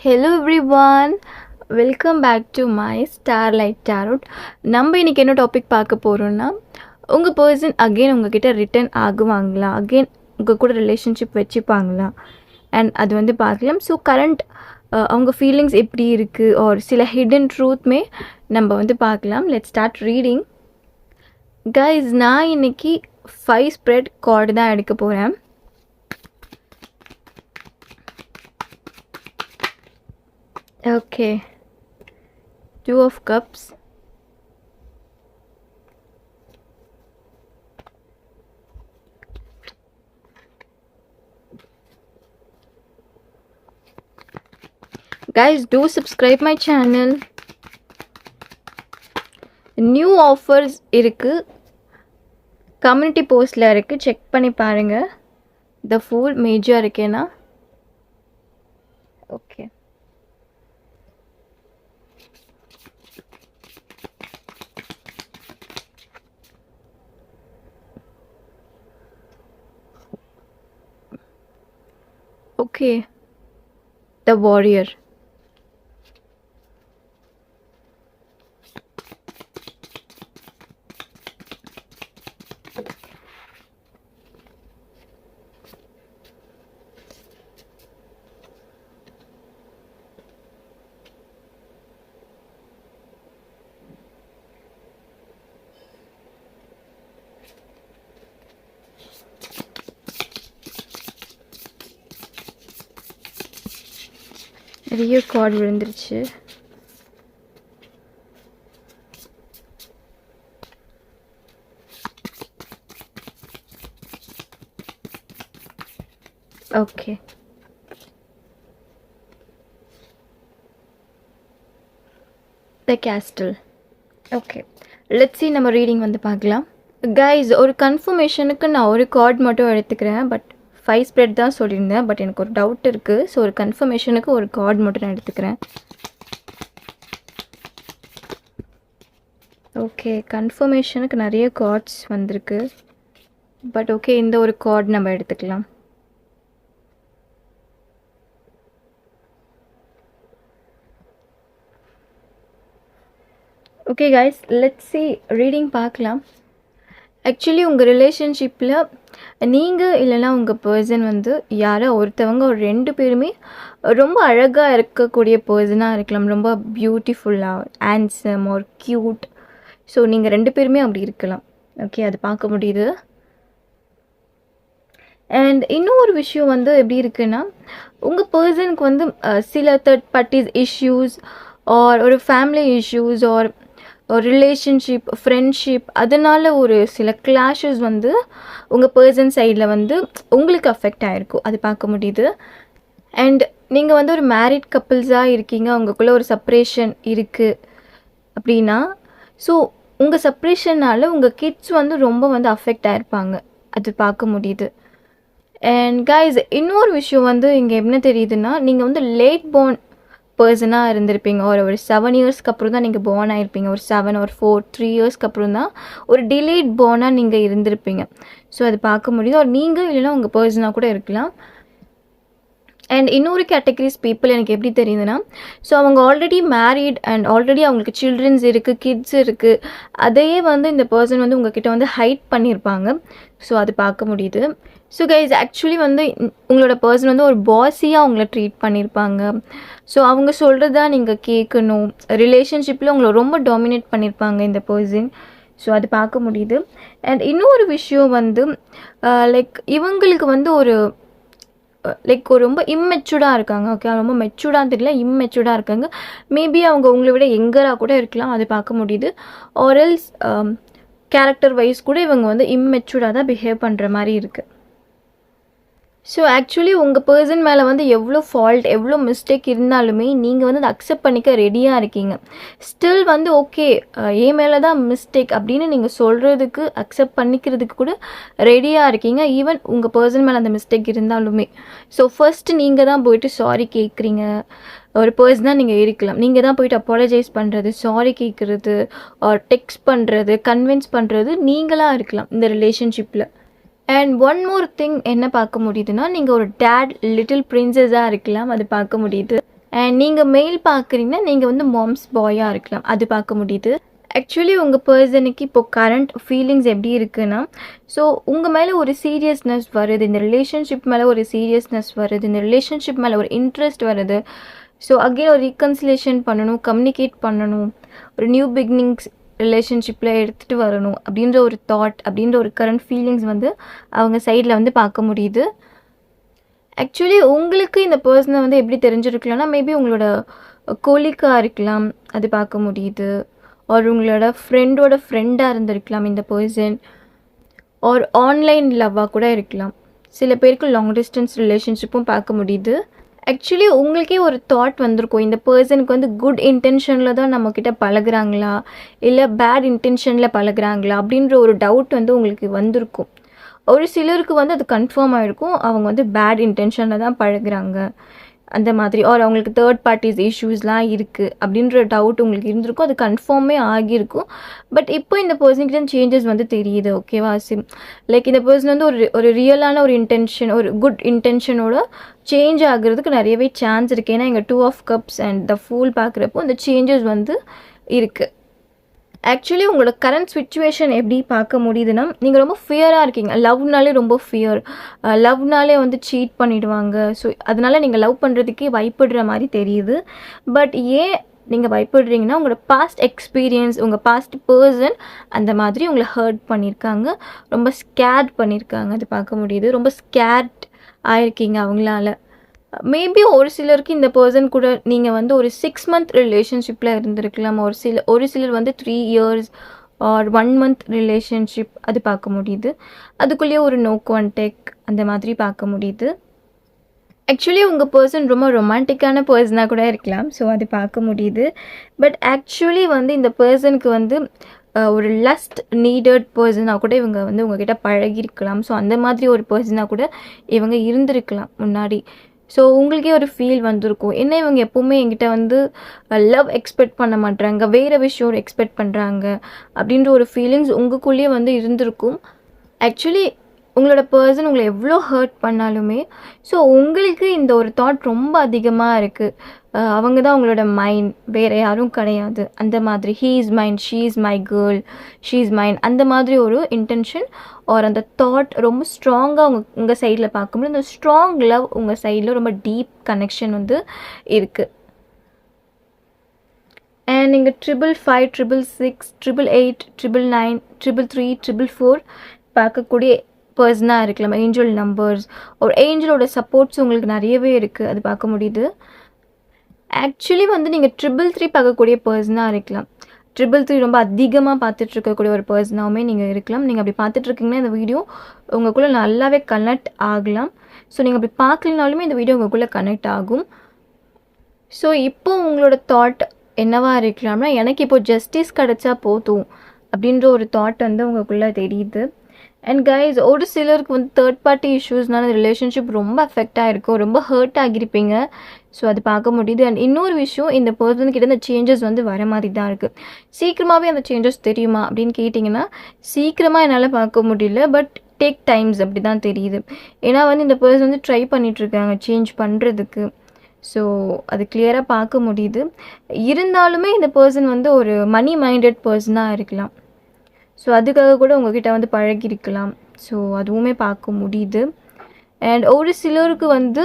Hello everyone, welcome back to my starlight tarot. நம்ம இன்றைக்கி என்ன டாபிக் பார்க்க போகிறோன்னா, உங்கள் பர்சன் அகெயின் உங்ககிட்ட ரிட்டர்ன் ஆகுவாங்களா, அகெயின் உங்கள் கூட ரிலேஷன்ஷிப் வச்சுப்பாங்களா, அண்ட் அது வந்து பார்க்கலாம். ஸோ கரண்ட் அவங்க ஃபீலிங்ஸ் எப்படி இருக்குது ஒரு சில ஹிடன் ட்ரூத்மே நம்ம வந்து பார்க்கலாம். Let start reading. கைஸ், நான் இன்றைக்கி 5 ஸ்ப்ரெட் கார்டு தான் எடுக்க போகிறேன். Okay, 2 of Cups, guys, do subscribe my channel. New offers இருக்கு, கம்யூனிட்டி போஸ்டில் இருக்குது, செக் பண்ணி பாருங்கள். The Fool மேஜர் இருக்கேனா? Okay, okay, the Warrior. நிறைய கார்டு விழுந்துருச்சு. Okay, the castle. Okay, let's see, நம்ம ரீடிங் வந்து பார்க்கலாம். கைஸ், ஒரு கன்ஃபர்மேஷனுக்கு நான் ஒரு கார்டு மட்டும் எடுத்துக்கிறேன். பட் 5 ஸ்ப்ரெட் தான் சொல்லியிருந்தேன். பட் எனக்கு ஒரு டவுட் இருக்குது. ஸோ ஒரு கன்ஃபர்மேஷனுக்கு ஒரு கார்டு மட்டும் நான் எடுத்துக்கிறேன். ஓகே, கன்ஃபர்மேஷனுக்கு நிறைய கார்ட்ஸ் வந்திருக்கு. பட் ஓகே, இந்த ஒரு கார்டு நம்ம எடுத்துக்கலாம். Okay guys, let's see, reading பார்க்கலாம். ஆக்சுவலி உங்கள் ரிலேஷன்ஷிப்பில் நீங்கள் இல்லைனா உங்கள் பர்சன் வந்து யாரோ ஒருத்தவங்க ஒரு 2 பேருமே ரொம்ப அழகாக இருக்கக்கூடிய பர்சனாக இருக்கலாம். ரொம்ப பியூட்டிஃபுல்லாக, ஹேண்ட்ஸம் ஒரு க்யூட். ஸோ நீங்கள் 2 பேருமே அப்படி இருக்கலாம். ஓகே, அது பார்க்க முடியுது. அண்ட் இன்னொரு விஷயம் வந்து எப்படி இருக்குன்னா, உங்கள் பர்சனுக்கு வந்து சில தேர்ட் பார்ட்டிஸ் இஷ்யூஸ் ஆர் ஒரு ஃபேமிலி இஷ்யூஸ் ஆர் ஒரு ரிலேஷன்ஷிப், ஃப்ரெண்ட்ஷிப், அதனால் ஒரு சில கிளாஷஸ் வந்து உங்கள் பர்சன் சைடில் வந்து உங்களுக்கு அஃபெக்ட் ஆகிருக்கும். அது பார்க்க முடியுது. அண்ட் நீங்கள் வந்து ஒரு மேரிட் கப்புள்ஸாக இருக்கீங்க, உங்களுக்குள்ளே ஒரு செப்ரேஷன் இருக்குது அப்படின்னா, ஸோ உங்கள் செப்ரேஷனால் உங்கள் கிட்ஸ் வந்து ரொம்ப வந்து அஃபெக்ட் ஆகிருப்பாங்க. அது பார்க்க முடியுது. அண்ட் கைஸ், இன்னொரு விஷயம் வந்து இங்கே என்ன தெரியுதுன்னா, நீங்கள் வந்து லேட் பார்ன் பர்சனாக இருந்திருப்பீங்க. ஒரு 7 இயர்ஸ்க்கு அப்புறம் தான் நீங்கள் பார்ன் ஆகிருப்பீங்க. ஒரு 7 or 4, 3 இயர்ஸ்க்கு அப்புறம் தான் ஒரு டிலேட் பார்னாக நீங்கள் இருந்திருப்பீங்க. ஸோ அது பார்க்க முடியுது. ஒரு நீங்கள் இல்லைனா உங்கள் பர்சனாக கூட இருக்கலாம். அண்ட் இன்னொரு கேட்டகரிஸ் பீப்புள் எனக்கு எப்படி தெரியுதுன்னா, ஸோ அவங்க ஆல்ரெடி மேரீட் அண்ட் ஆல்ரெடி அவங்களுக்கு சில்ட்ரன்ஸ் இருக்குது, கிட்ஸ் இருக்குது. அதையே வந்து இந்த பர்சன் வந்து உங்ககிட்ட வந்து ஹைட் பண்ணியிருப்பாங்க. ஸோ அது பார்க்க முடியுது. ஸோ கைஸ், ஆக்சுவலி வந்து உங்களோட பர்சன் வந்து ஒரு பாஸியாக அவங்கள ட்ரீட் பண்ணியிருப்பாங்க. ஸோ அவங்க சொல்கிறது தான் நீங்கள் கேட்கணும். ரிலேஷன்ஷிப்பில் உங்களை ரொம்ப டாமினேட் பண்ணியிருப்பாங்க இந்த பர்சன். ஸோ அது பார்க்க முடியுது. அண்ட் இன்னொரு விஷயம் வந்து லைக் இவங்களுக்கு வந்து ஒரு ஒரு ரொம்ப இம்மெச்சூர்டாக இருக்காங்க. ஓகே, ரொம்ப மெச்சூர்டாக தெரியல, இம்மெச்சூர்டாக இருக்காங்க. மேபி அவங்க உங்களை விட எங்கராக கூட இருக்கலாம். அது பார்க்க முடியுது. ஆர்எல்ஸ் கேரக்டர் வைஸ் கூட இவங்க வந்து இம்மெச்சூர்டாக தான் பிஹேவ் பண்ணுற மாதிரி இருக்குது. ஸோ ஆக்சுவலி உங்கள் பர்சன் மேலே வந்து எவ்வளோ ஃபால்ட், எவ்வளோ மிஸ்டேக் இருந்தாலுமே நீங்கள் வந்து அதை அக்செப்ட் பண்ணிக்க ரெடியாக இருக்கீங்க. ஸ்டில் வந்து ஓகே, என் மேலே தான் மிஸ்டேக் அப்படின்னு நீங்கள் சொல்கிறதுக்கு, அக்செப்ட் பண்ணிக்கிறதுக்கு கூட ரெடியாக இருக்கீங்க. ஈவன் உங்கள் பர்சன் மேலே அந்த மிஸ்டேக் இருந்தாலுமே. ஸோ ஃபர்ஸ்ட்டு நீங்கள் தான் போயிட்டு சாரி கேட்குறீங்க. ஒரு பர்சனாக நீங்கள் இருக்கலாம். நீங்கள் தான் போயிட்டு அப்பாலஜைஸ் பண்ணுறது, சாரி கேட்குறது, டெக்ஸ்ட் பண்ணுறது, கன்வின்ஸ் பண்ணுறது நீங்களாக இருக்கலாம் இந்த ரிலேஷன்ஷிப்பில். அண்ட் ஒன் மோர் திங் என்ன பார்க்க முடியுதுன்னா, நீங்கள் ஒரு டேட் லிட்டில் பிரின்சஸாக இருக்கலாம். அது பார்க்க முடியுது. அண்ட் நீங்கள் மெயில் பார்க்குறீங்கன்னா நீங்கள் வந்து மாம்ஸ் பாயாக இருக்கலாம், அது பார்க்க முடியுது. ஆக்சுவலி உங்கள் பர்சனுக்கு இப்போது கரண்ட் ஃபீலிங்ஸ் எப்படி இருக்குன்னா, ஸோ உங்கள் மேலே ஒரு சீரியஸ்னஸ் வருது, இந்த ரிலேஷன்ஷிப் மேலே ஒரு சீரியஸ்னஸ் வருது, இந்த ரிலேஷன்ஷிப் மேலே ஒரு இன்ட்ரெஸ்ட் வருது. ஸோ அகெயின் ஒரு ரீகன்சிலேஷன் பண்ணணும், கம்யூனிகேட் பண்ணணும், ஒரு நியூ பிகினிங்ஸ் ரிலேஷன்ஷிப்பில் எடுத்துகிட்டு வரணும் அப்படின்ற ஒரு தாட், அப்படின்ற ஒரு கரண்ட் ஃபீலிங்ஸ் வந்து அவங்க சைடில் வந்து பார்க்க முடியுது. ஆக்சுவலி உங்களுக்கு இந்த பர்சனை வந்து எப்படி தெரிஞ்சிருக்கலாம்னா, மேபி உங்களோட கொலீக்காக இருக்கலாம், அது பார்க்க முடியுது. ஒரு உங்களோட ஃப்ரெண்டோட ஃப்ரெண்டாக இருந்திருக்கலாம் இந்த பர்சன். ஒரு ஆன்லைன் லவ்வாக கூட இருக்கலாம். சில பேருக்கு லாங் டிஸ்டன்ஸ் ரிலேஷன்ஷிப்பும் பார்க்க முடியுது. ஆக்சுவலி உங்களுக்கே ஒரு தாட் வந்திருக்கும், இந்த பர்சனுக்கு வந்து குட் இன்டென்ஷனில் தான் நம்மக்கிட்ட பழகுறாங்களா இல்லை பேட் இன்டென்ஷனில் பழகுறாங்களா அப்படின்ற ஒரு டவுட் வந்து உங்களுக்கு வந்திருக்கும். ஒரு சிலருக்கு வந்து அது கன்ஃபார்ம் ஆகிருக்கும், அவங்க வந்து பேட் இன்டென்ஷனில் தான் பழகுறாங்க அந்த மாதிரி. ஆர் அவங்களுக்கு தேர்ட் பார்ட்டிஸ் இஷ்யூஸ்லாம் இருக்குது அப்படின்ற டவுட் உங்களுக்கு இருந்திருக்கும், அது கன்ஃபார்மே ஆகியிருக்கும். பட் இப்போ இந்த பர்சனுக்கிட்ட சேஞ்சஸ் வந்து தெரியுது. ஓகேவா? லைக் இந்த பர்சன் வந்து ஒரு ரியலான ஒரு இன்டென்ஷன், ஒரு குட் இன்டென்ஷனோட சேஞ்ச் ஆகுறதுக்கு நிறையவே சான்ஸ் இருக்குது. ஏன்னா இங்கே 2 of Cups and the fool பார்க்குறப்போ இந்த சேஞ்சஸ் வந்து இருக்குது. ஆக்சுவலி உங்களோட கரண்ட் சுச்சுவேஷன் எப்படி பார்க்க முடியுதுன்னா, நீங்கள் ரொம்ப ஃபியராக இருக்கீங்க. லவ்னாலே ரொம்ப ஃபியர், லவ்னாலே வந்து சீட் பண்ணிவிடுவாங்க. ஸோ அதனால் நீங்கள் லவ் பண்ணுறதுக்கே பயப்படுற மாதிரி தெரியுது. பட் ஏன் நீங்கள் பயப்படுறீங்கன்னா, உங்களோட பாஸ்ட் எக்ஸ்பீரியன்ஸ், உங்கள் பாஸ்ட் பர்சன் அந்த மாதிரி உங்களை ஹர்ட் பண்ணியிருக்காங்க, ரொம்ப ஸ்கேர்ட் பண்ணியிருக்காங்க, அது பார்க்க முடியுது. ரொம்ப ஸ்கேர்ட் ஆயிருக்கீங்க அவங்களால. மேபி ஒரு சிலருக்கு இந்த பர்சன் கூட நீங்கள் வந்து ஒரு 6 month ரிலேஷன்ஷிப்பில் இருந்திருக்கலாம். ஒரு சிலர் வந்து 3 years ஆர் 1 month ரிலேஷன்ஷிப், அது பார்க்க முடியுது. அதுக்குள்ளேயே ஒரு நோ கான்டெக்ட் அந்த மாதிரி பார்க்க முடியுது. ஆக்சுவலி உங்கள் பர்சன் ரொம்ப ரொமான்டிக்கான பர்சனாக கூட இருக்கலாம். ஸோ அது பார்க்க முடியுது. பட் ஆக்சுவலி வந்து இந்த பர்சனுக்கு வந்து ஒரு லஸ்ட் நீடட் பர்சனாக கூட இவங்க வந்து உங்ககிட்ட பழகிருக்கலாம். ஸோ அந்த மாதிரி ஒரு பர்சனாக கூட இவங்க இருந்திருக்கலாம் முன்னாடி. ஸோ உங்களுக்கே ஒரு ஃபீல் வந்திருக்கும், என்ன இவங்க எப்போவுமே என்கிட்ட வந்து லவ் எக்ஸ்பெக்ட் பண்ண மாட்டாங்க, வேறு விஷயம் எக்ஸ்பெக்ட் பண்ணுறாங்க அப்படின்ற ஒரு ஃபீலிங்ஸ் உங்களுக்குள்ளேயே வந்து இருந்திருக்கும். ஆக்சுவலி உங்களோட பர்சன் உங்களை எவ்வளோ ஹர்ட் பண்ணாலுமே, ஸோ உங்களுக்கு இந்த ஒரு தாட் ரொம்ப அதிகமாக இருக்குது. அவங்க தான் உங்களோட மைண்ட், வேறு யாரும் கிடையாது அந்த மாதிரி. He is mind, she is my girl, she is mind அந்த மாதிரி ஒரு இன்டென்ஷன் ஆர் அந்த தாட் ரொம்ப ஸ்ட்ராங்காக உங்கள் சைடில் பார்க்கும்போது அந்த ஸ்ட்ராங் லவ் உங்கள் சைடில் ரொம்ப டீப் கனெக்ஷன் வந்து இருக்குது. அண்ட் நீங்கள் 555, 666, 888, 999, 333, 444 பார்க்கக்கூடிய பர்சனாக இருக்கலாம். ஏஞ்சல் நம்பர்ஸ் ஒரு ஏஞ்சலோட சப்போர்ட்ஸ் உங்களுக்கு நிறையவே இருக்குது, அது பார்க்க முடியுது. ஆக்சுவலி வந்து நீங்கள் 333 பார்க்கக்கூடிய பர்சனாக இருக்கலாம். 333 ரொம்ப அதிகமாக பார்த்துட்ருக்கக்கூடிய ஒரு பர்சனாகவுமே நீங்கள் இருக்கலாம். நீங்கள் அப்படி பார்த்துட்ருக்கீங்கன்னா இந்த வீடியோ உங்களுக்குள்ளே நல்லாவே கனெக்ட் ஆகலாம். ஸோ நீங்கள் அப்படி பார்க்கலனாலுமே இந்த வீடியோ உங்களுக்குள்ளே கனெக்ட் ஆகும். ஸோ இப்போது உங்களோட தாட் என்னவாக இருக்கலாம்னா, எனக்கு இப்போது ஜஸ்டிஸ் கிடச்சா போதும் அப்படின்ற ஒரு தாட் வந்து உங்களுக்குள்ளே தெரியுது. அண்ட் கைஸ், ஒரு சிலருக்கு வந்து தேர்ட் பார்ட்டி இஷ்யூஸ்னால ரிலேஷன்ஷிப் ரொம்ப அஃபெக்ட் ஆகிருக்கும், ரொம்ப ஹர்ட் ஆகியிருப்பீங்க. ஸோ அது பார்க்க முடியுது. அண்ட் இன்னொரு விஷயம், இந்த பர்சன்கிட்ட இந்த சேஞ்சஸ் வந்து வர மாதிரி தான் இருக்குது. சீக்கிரமாகவே அந்த சேஞ்சஸ் தெரியுமா அப்படின்னு கேட்டிங்கன்னா, சீக்கிரமாக என்னால் பார்க்க முடியல. பட் டேக் டைம்ஸ் அப்படி தான் தெரியுது. ஏன்னா வந்து இந்த பர்சன் வந்து ட்ரை பண்ணிகிட்ருக்காங்க சேஞ்ச் பண்ணுறதுக்கு. ஸோ அது கிளியராக பார்க்க முடியுது. இருந்தாலுமே இந்த பர்சன் வந்து ஒரு மணி மைண்டட் பர்சனாக இருக்கலாம். ஸோ அதுக்காக கூட உங்ககிட்ட வந்து பழகிருக்கலாம். ஸோ அதுவுமே பார்க்க முடியுது. அண்ட் ஒரு சிலருக்கு வந்து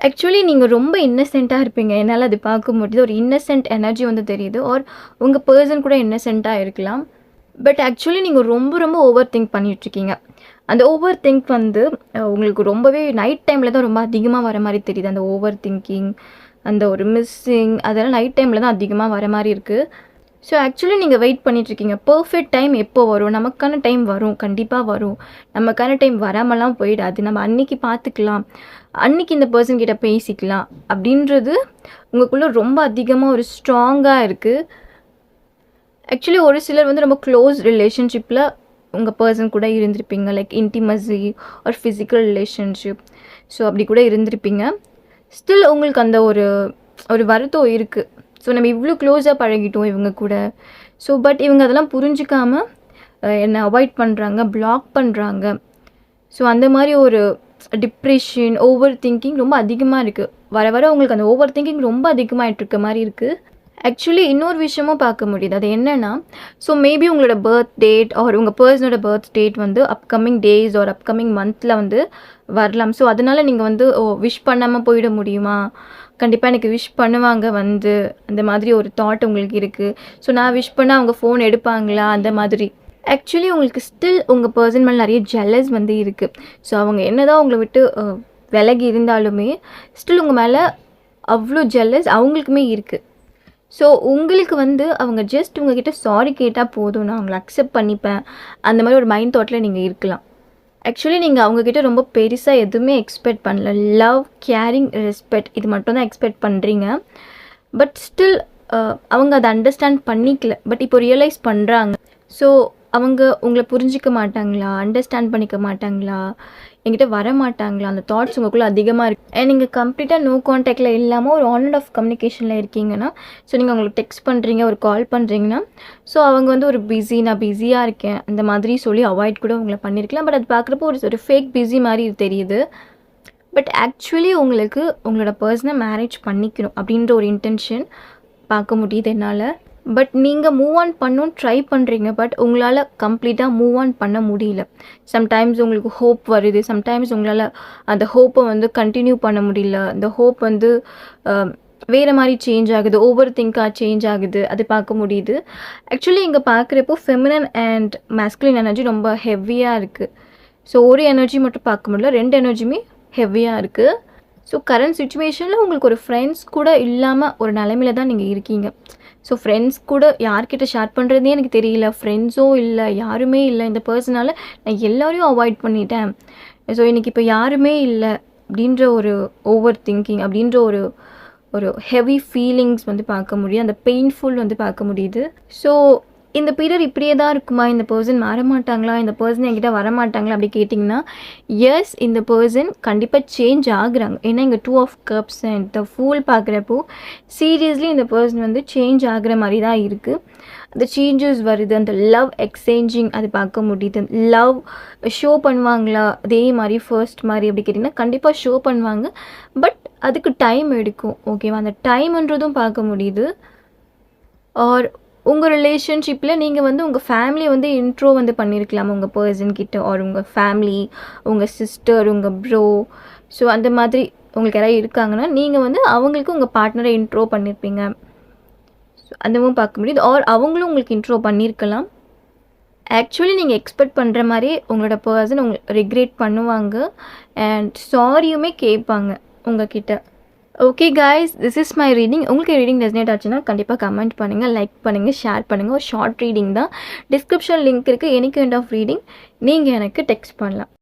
ஆக்சுவலி நீங்கள் ரொம்ப இன்னசென்ட்டாக இருப்பீங்க, என்னால் அது பார்க்க முடியுது. ஒரு இன்னசென்ட் எனர்ஜி வந்து தெரியுது. ஆர் உங்கள் பர்சன் கூட இன்னசென்ட்டாக இருக்கலாம். பட் ஆக்சுவலி நீங்கள் ரொம்ப ரொம்ப ஓவர் திங்க் பண்ணிகிட்ருக்கீங்க. அந்த ஓவர் திங்க் வந்து உங்களுக்கு ரொம்பவே நைட் டைமில் தான் ரொம்ப அதிகமாக வர மாதிரி தெரியுது. அந்த ஓவர் திங்கிங், அந்த ஒரு மிஸ்ஸிங், அதெல்லாம் நைட் டைமில் தான் அதிகமாக வர மாதிரி இருக்குது. ஸோ ஆக்சுவலி நீங்கள் வெயிட் பண்ணிகிட்ருக்கீங்க, பர்ஃபெக்ட் டைம் எப்போ வரும், நமக்கான டைம் வரும், கண்டிப்பாக வரும், நமக்கான டைம் வராமலாம் போயிடாது, நம்ம அன்றைக்கி பார்த்துக்கலாம், அன்றைக்கி இந்த பர்சன் கிட்ட பேசிக்கலாம் அப்படின்றது உங்களுக்குள்ளே ரொம்ப அதிகமாக ஒரு ஸ்ட்ராங்காக இருக்குது. ஆக்சுவலி ஒரு சிலர் வந்து ரொம்ப க்ளோஸ் ரிலேஷன்ஷிப்பில் உங்கள் பர்சன் கூட இருந்திருப்பீங்க, லைக் இன்டிமசி ஒரு ஃபிசிக்கல் ரிலேஷன்ஷிப். ஸோ அப்படி கூட இருந்திருப்பீங்க. ஸ்டில் உங்களுக்கு அந்த ஒரு வருத்தம் இருக்குது. ஸோ நம்ம இவ்வளோ க்ளோஸாக பழகிட்டோம் இவங்க கூட. ஸோ பட் இவங்க அதெல்லாம் புரிஞ்சிக்காமல் என்னை அவாய்ட் பண்ணுறாங்க, பிளாக் பண்ணுறாங்க. ஸோ அந்த மாதிரி ஒரு டிப்ரெஷன், ஓவர் திங்கிங் ரொம்ப அதிகமாக இருக்குது. வர வர உங்களுக்கு அந்த ஓவர் திங்கிங் ரொம்ப அதிகமாகிட்டு இருக்க மாதிரி இருக்குது. ஆக்சுவலி இன்னொரு விஷயமும் பார்க்க முடியுது. அது என்னென்னா, ஸோ மேபி உங்களோட பர்த் டேட் ஆர் உங்கள் பர்சனோட பர்த் டேட் வந்து அப்கமிங் டேஸ் ஆர் அப்கமிங் மந்தில் வந்து வரலாம். ஸோ அதனால் நீங்கள் வந்து விஷ் பண்ணாமல் போயிட முடியுமா, கண்டிப்பாக எனக்கு விஷ் பண்ணுவாங்க வந்து, அந்த மாதிரி ஒரு தாட் உங்களுக்கு இருக்குது. ஸோ நான் விஷ் பண்ணால் அவங்க ஃபோன் எடுப்பாங்களா, அந்த மாதிரி. ஆக்சுவலி உங்களுக்கு ஸ்டில் உங்கள் பர்சன் மேலே நிறைய ஜெலஸ் வந்து இருக்குது. ஸோ அவங்க என்ன தான் உங்களை விட்டு விலகி இருந்தாலுமே ஸ்டில் உங்கள் மேலே அவ்வளோ ஜெலஸ் அவங்களுக்குமே இருக்குது. ஸோ உங்களுக்கு வந்து அவங்க ஜஸ்ட் உங்ககிட்ட சாரி கேட்டால் போதும், நான் அவங்கள அக்செப்ட் பண்ணிப்பேன், அந்த மாதிரி ஒரு மைண்ட் தாட்டில் நீங்கள் இருக்கலாம். ஆக்சுவலி நீங்கள் அவங்கக்கிட்ட ரொம்ப பெருசாக எதுவுமே எக்ஸ்பெக்ட் பண்ணல. லவ், கேரிங், ரெஸ்பெக்ட் இது மட்டும் தான் எக்ஸ்பெக்ட் பண்ணுறீங்க. பட் ஸ்டில் அவங்க அதை அண்டர்ஸ்டாண்ட் பண்ணிக்கல. பட் இப்போ ரியலைஸ் பண்ணுறாங்க. ஸோ அவங்க உங்களை புரிஞ்சிக்க மாட்டாங்களா, அண்டர்ஸ்டாண்ட் பண்ணிக்க மாட்டாங்களா, என்கிட்ட வர மாட்டாங்களா, அந்த தாட்ஸ் உங்களுக்குள்ளே அதிகமாக இருக்குது. அண்ட் நீங்கள் கம்ப்ளீட்டாக நோ கான்டாக்டில் இல்லாமல் ஒரு ஆன் அண்ட் ஆஃப் கம்யூனிகேஷனில் இருக்கீங்கன்னா, ஸோ நீங்கள் அவங்களுக்கு டெக்ஸ்ட் பண்ணுறீங்க, ஒரு கால் பண்ணுறீங்கன்னா, ஸோ அவங்க வந்து ஒரு பிஸி, நான் பிஸியாக இருக்கேன் அந்த மாதிரி சொல்லி அவாய்ட் கூட உங்களை பண்ணியிருக்கலாம். பட் அது பார்க்குறப்போ ஒரு ஃபேக் பிஸி மாதிரி தெரியுது. பட் ஆக்சுவலி உங்களுக்கு உங்களோட பர்சனை மேரேஜ் பண்ணிக்கணும் அப்படின்ற ஒரு இன்டென்ஷன் பார்க்க முடியுது என்னால். பட் நீங்கள் மூவ் ஆன் பண்ணணும்னு ட்ரை பண்ணுறீங்க. பட் உங்களால் கம்ப்ளீட்டாக மூவ் ஆன் பண்ண முடியல. சம்டைம்ஸ் உங்களுக்கு ஹோப் வருது, சம்டைம்ஸ் உங்களால் அந்த ஹோப்பை வந்து கண்டினியூ பண்ண முடியல. அந்த ஹோப் வந்து வேறு மாதிரி சேஞ்ச் ஆகுது, ஓவர் திங்காக சேஞ்ச் ஆகுது, அது பார்க்க முடியுது. ஆக்சுவலி இங்கே பார்க்குறப்போ ஃபெமினன் அண்ட் மேஸ்குலின் எனர்ஜி ரொம்ப ஹெவியாக இருக்குது. ஸோ ஒரு எனர்ஜி மட்டும் பார்க்க முடியல, 2 எனர்ஜியுமே ஹெவியாக இருக்குது. ஸோ கரண்ட் சுச்சுவேஷனில் உங்களுக்கு ஒரு ஃப்ரெண்ட்ஸ் கூட இல்லாமல் ஒரு நிலைமையில தான் நீங்கள் இருக்கீங்க. ஸோ ஃப்ரெண்ட்ஸ் கூட யார்கிட்ட ஷேர் பண்ணுறதே எனக்கு தெரியல, ஃப்ரெண்ட்ஸும் இல்லை, யாருமே இல்லை. இந்த பர்சனால் நான் எல்லோரையும் அவாய்ட் பண்ணிட்டேன். ஸோ எனக்கு இப்போ யாருமே இல்லை அப்படின்ற ஒரு ஓவர் திங்கிங், அப்படின்ற ஒரு ஹெவி ஃபீலிங்ஸ் வந்து பார்க்க முடியும். அந்த பெயின்ஃபுல் வந்து பார்க்க முடியுது. ஸோ இந்த பீரியட் இப்படியே தான் இருக்குமா, இந்த பர்சன் மாறமாட்டாங்களா, இந்த பர்சன் என்கிட்ட வரமாட்டாங்களா அப்படி கேட்டிங்கன்னா, எஸ், இந்த பர்சன் கண்டிப்பாக சேஞ்ச் ஆகுறாங்க. ஏன்னா இங்கே 2 of cups and the fool பார்க்குறப்போ சீரியஸ்லி இந்த பர்சன் வந்து சேஞ்ச் ஆகுற மாதிரி தான் இருக்குது. அந்த சேஞ்சஸ் வருது, அந்த லவ் எக்ஸ்சேஞ்சிங் அது பார்க்க முடியுது. லவ் ஷோ பண்ணுவாங்களா அதே மாதிரி ஃபர்ஸ்ட் மாதிரி அப்படி கேட்டிங்கன்னா கண்டிப்பாக ஷோ பண்ணுவாங்க. பட் அதுக்கு டைம் எடுக்கும். ஓகேவா, அந்த டைம்ன்றதும் பார்க்க முடியுது. ஆர் உங்கள் ரிலேஷன்ஷிப்பில் நீங்கள் வந்து உங்கள் ஃபேமிலியை வந்து இன்ட்ரோ வந்து பண்ணியிருக்கலாம் உங்கள் பர்சன்கிட்ட, ஆர் உங்கள் ஃபேமிலி, உங்கள் சிஸ்டர், உங்கள் ப்ரோ. ஸோ அந்த மாதிரி உங்களுக்கு யாராவது இருக்காங்கன்னா நீங்கள் வந்து அவங்களுக்கு உங்கள் பார்ட்னரை இன்ட்ரோ பண்ணியிருப்பீங்க. ஸோ அந்தவும் பார்க்க முடியுது. ஆர் அவங்களும் உங்களுக்கு இன்ட்ரோ பண்ணியிருக்கலாம். ஆக்சுவலி நீங்கள் எக்ஸ்பெக்ட் பண்ணுற மாதிரி உங்களோட பர்சன் உங்களுக்கு ரிக்ரெட் பண்ணுவாங்க அண்ட் சாரியுமே கேட்பாங்க உங்ககிட்ட. Okay guys, this is my reading. உங்களுக்கு ரீடிங் ரெசனேட் ஆச்சுன்னா கண்டிப்பாக கமெண்ட் பண்ணுங்கள், லைக் பண்ணுங்கள், ஷேர் பண்ணுங்கள். ஒரு ஷார்ட் ரீடிங் தான். டிஸ்கிரிப்ஷன் லிங்க் இருக்குது. எனி கைண்ட் ஆஃப் ரீடிங் நீங்கள் எனக்கு டெக்ஸ்ட் பண்ணலாம்.